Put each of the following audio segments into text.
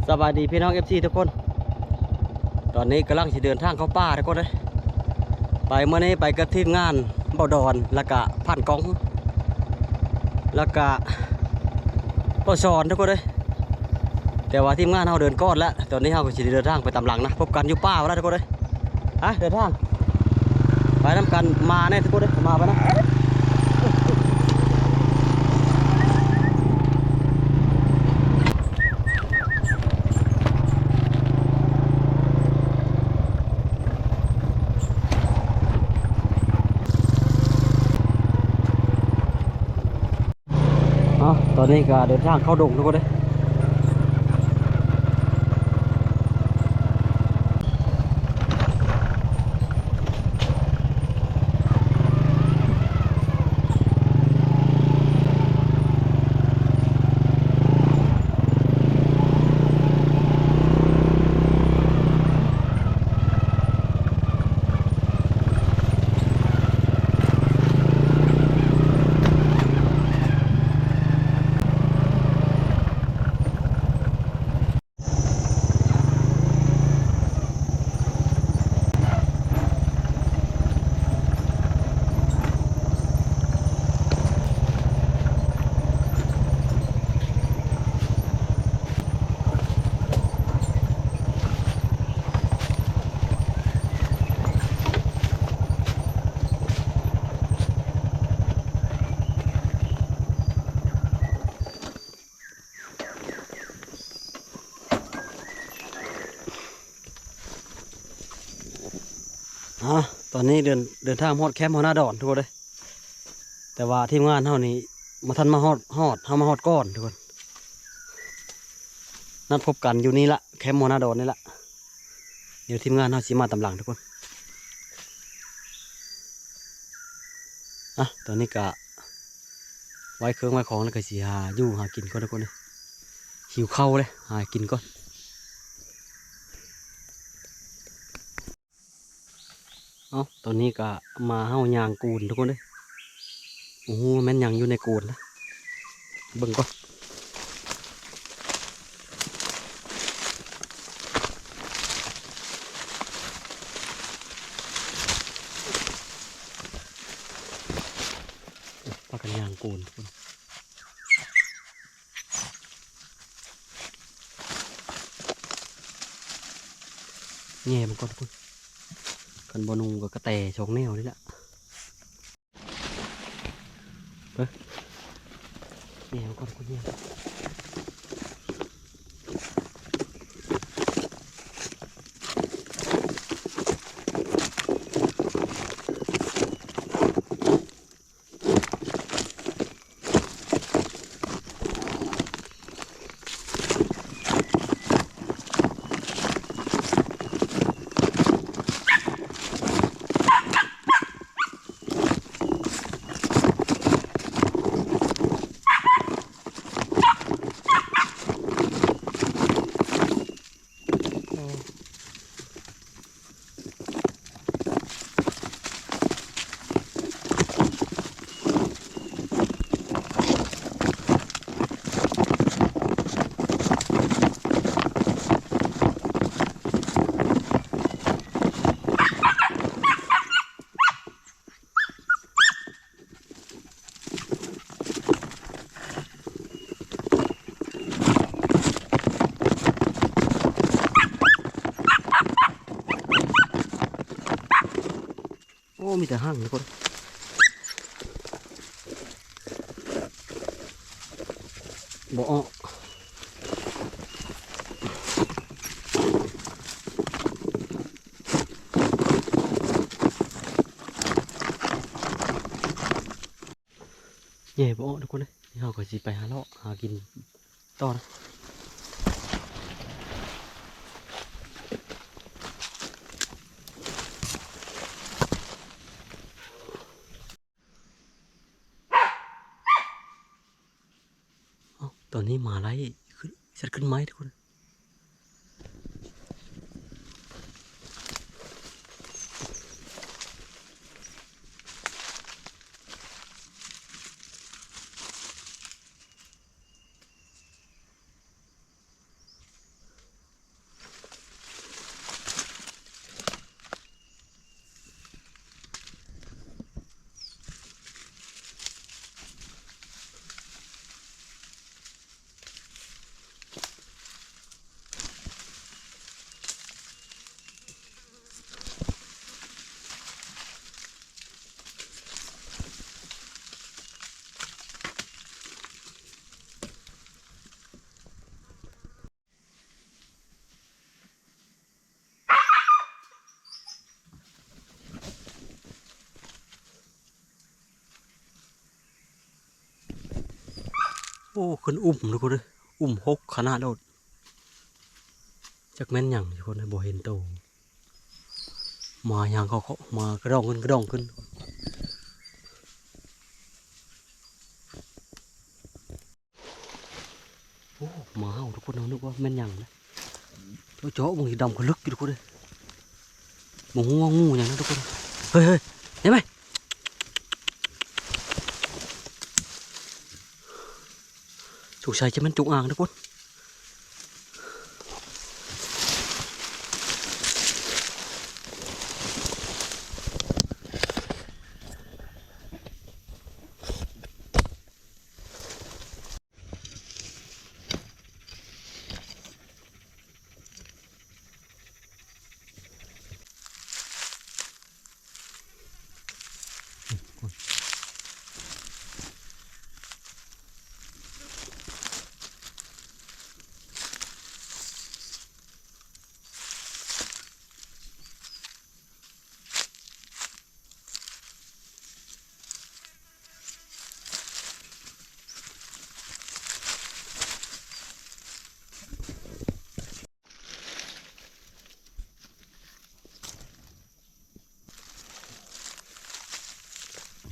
สวัสดีพี่น้อง FC ทุกคนตอนนี้กำลังจะเดินทางเข้าป่าทุกคนเลยไปเมื่อนี้ไปกับทีมงานเบาดอนแล้วก็ผ่านกองแล้วก็ปสอนทุกคนเลยแต่ว่าทีมงานเราเดินก้อนแล้วตอนนี้เราก็จะเดินทางไปตามหลังนะพบกันอยู่ป่าแล้วทุกคนเลยเดินทางไปทำกันมาแน่ทุกคนเลยมาไปนะตอนนี้ก็เดินทางเข้าดงทุกคนเลยตอนนี้เดินทางฮอดแคมป์หัวหน้าดอนทุกคนเลยแต่ว่าทีมงานเท่านี้มาทันมาฮอดเขามาฮอดก้อนทุกคนนัดพบกันอยู่นี่ละแคมป์หัวหน้าดอนนี่ละเดี๋ยวทีมงานเขาสิมาตำหลังทุกคนตอนนี้กะไว้เครื่องไว้ของแล้วก็สิหาอยู่หากินก่อนทุกคนเลยหิวข้าวเลยหากินก่อนตอนนี้ก็มาเฮายางกูนทุกคนเลยโอ้โหแม่นยังอยู่ในกูนนะเบิ่งก่อนปลากันยางกูนทุกคนแง่มันก่อนทุกคนกันบอนุงกับกระแตชงแนวนี่แหละแง่มันก่อนทุกคนแง่มีแต่ห้างทุกคนบ่อแย่บ่ทุกคนเลยนี่เราก็สิไปหาเลาะหากินต่อนะตอนนี้มาไล่ขึ้นไม้ทุกคน โอ้ขึ้นอุ้มทุกคนเลยอุ้มหกขนาดโดดจักแม่นหยังทุกคนเลยบ่เห็นโตมาอย่างเขามากระดองขึ้นกระดองขึ้นโอ้มาเฮาทุกคนเรานึกว่าแม่นหยังนะโจ๊ะมึงดำก็ลึกอยู่ทุกคนเลยมึงงูอย่างนั้นทุกคนเฮ้ยเห็นไหมสงสัยจะมันจุกอ่างทุกคน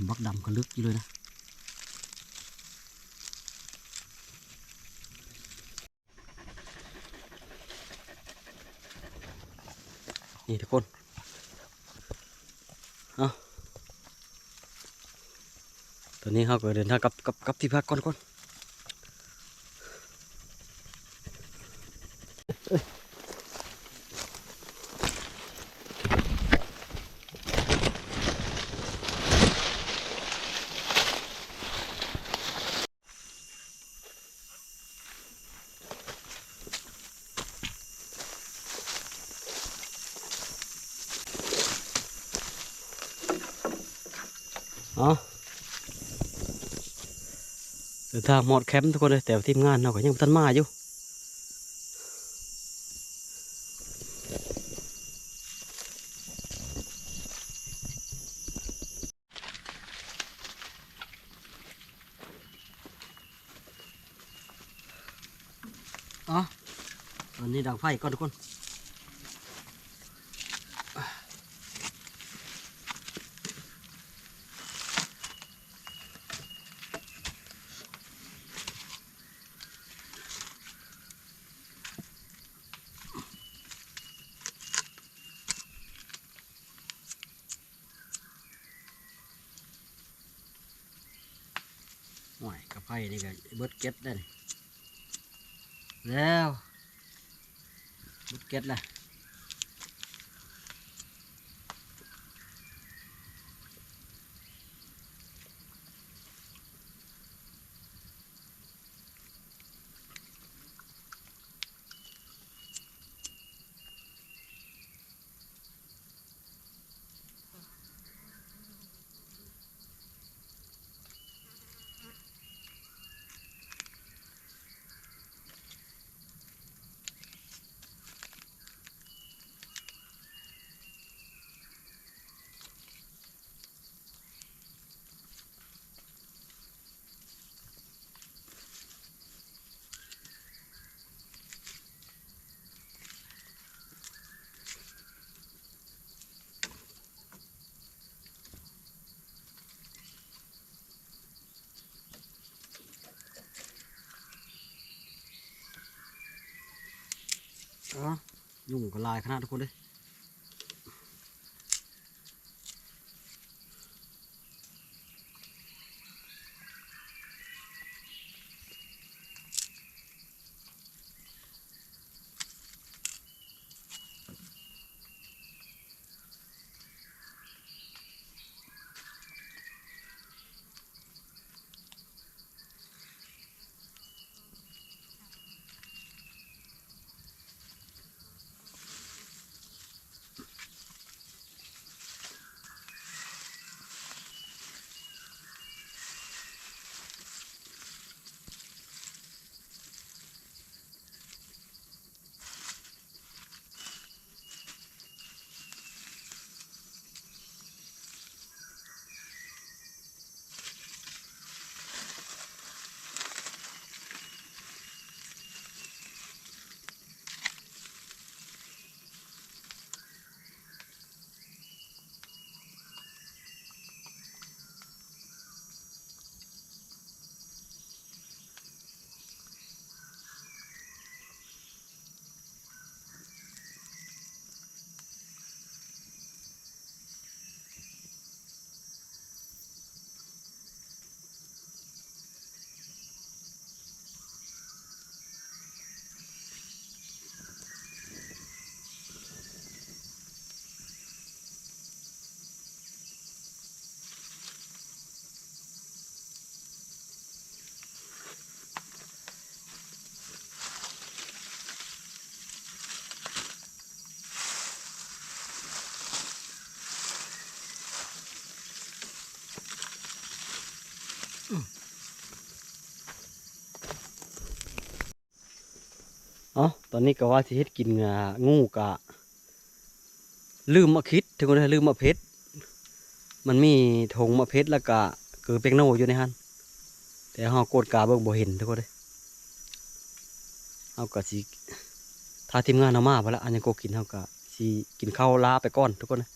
บักดำก็ลึกอยู่เลยนะนี่ทุกคนเอาตอนนี้เขาก็เดินทางกับที่พักก่อนอ๋อเดินทางหมดแคมป์ทุกคนเลยแต่ทีมงานเราก็ยังบ่ทันมาอยู่อ๋อตอนนี้ดังไฟก่อนทุกคนหน่อยกับไฟนี่ก็เบิดเก็ตได้นี่แล้วเบิดเก็ตละอ๋อยุ่งกับลายขนาดทุกคนเลย อ๋อตอนนี้ก็ว่าสิเฮ็ดกินงูกะลืมมาคิดทุกคนลืมมาเพชรมันมีธงมะเพชรแล้วก็คือเป็กโนอยู่ในหันแต่เฮาโกดกาเบิ่งบ่เห็นทุกคนเลยเฮาก็สิถ้าทีมงานเอามาพุ่นละอันยังโกกินเฮาก็สิกินข้าวลาไปก่อนทุกคนนะ